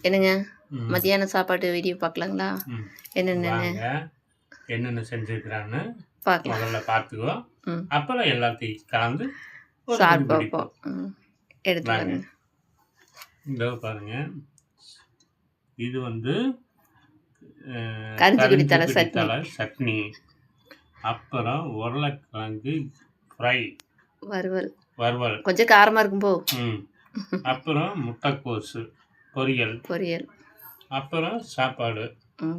என்னங்க மத்தியான சாப்பாட்டு வீடியோ பார்க்கலாங்களா? என்னென்ன என்னென்ன செஞ்சுருக்கிறான்னு பார்க்கலாம். முதல்ல பார்த்துக்குவோம். அப்புறம் எல்லாத்தையும் கலந்து சாப்பிடுவோம். எடுத்துவாங்க. இதோ பாருங்க, இது வந்து கரிஞ்சுக்குடி தலை சட்னி, அப்புறம் உருளைக்கிழங்கு ஃப்ரை, வறுவல் கொஞ்சம் காரமாக இருக்கும் போ. அப்புறம் முட்டைக்கோசு பொரியல், அப்புறம் சாப்பாடு,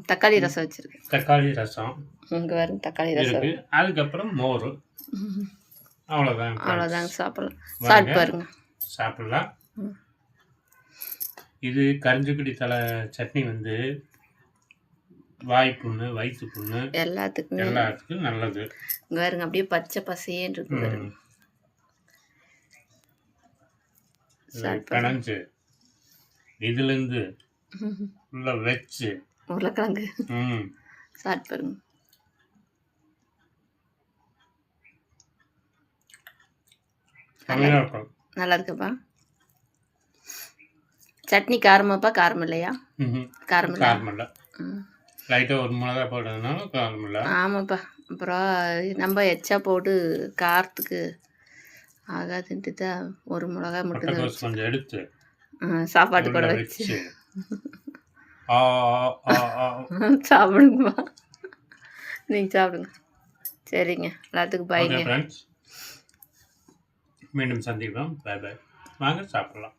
தக்காளி ரசம் வச்சிருக்கு. தக்காளி ரசம் இங்கே வரும் தக்காளி ரசம் இருக்கு. அதுக்கப்புறம் மோர். அவ்வளோதாங்க. சாப்பிட்டு பாருங்க. சாப்பிடலாம். இது கரிஞ்சுக்குடி தலை சட்னி வந்து வாய் புண்ணு, வயிற்று புண்ணு எல்லாத்துக்கும் நல்லது. இங்கே பாருங்க, அப்படியே பச்சை பசேன்னு இருக்கு. கணஞ்சு இதுலேருந்து உள்ள வச்சு உருளைக்கிழங்கு சாப்பிட்டு பாருங்க. நல்லா இருக்குப்பா. சட்னி காரமாப்பா? காரம் இல்லையா? காரம் இல்லை. லைட்டாக ஒரு மிளகா போட்டதுனால காரம் இல்லை. ஆமாப்பா. அப்புறம் நம்ம எச்சா போட்டு காரத்துக்கு ஆகாதுன்ட்டு தான் ஒரு மிளகா மட்டும் கொஞ்சம் எடுத்து சாப்பாட்டு கூட வச்சு சாப்பிடுங்கப்பா. நீங்கள் சாப்பிடுங்க. சரிங்க, எல்லாத்துக்கும் பாய்ங்க. மீண்டும் சந்திப்போம். பாய் பாய். வாங்க சாப்பிடலாம்.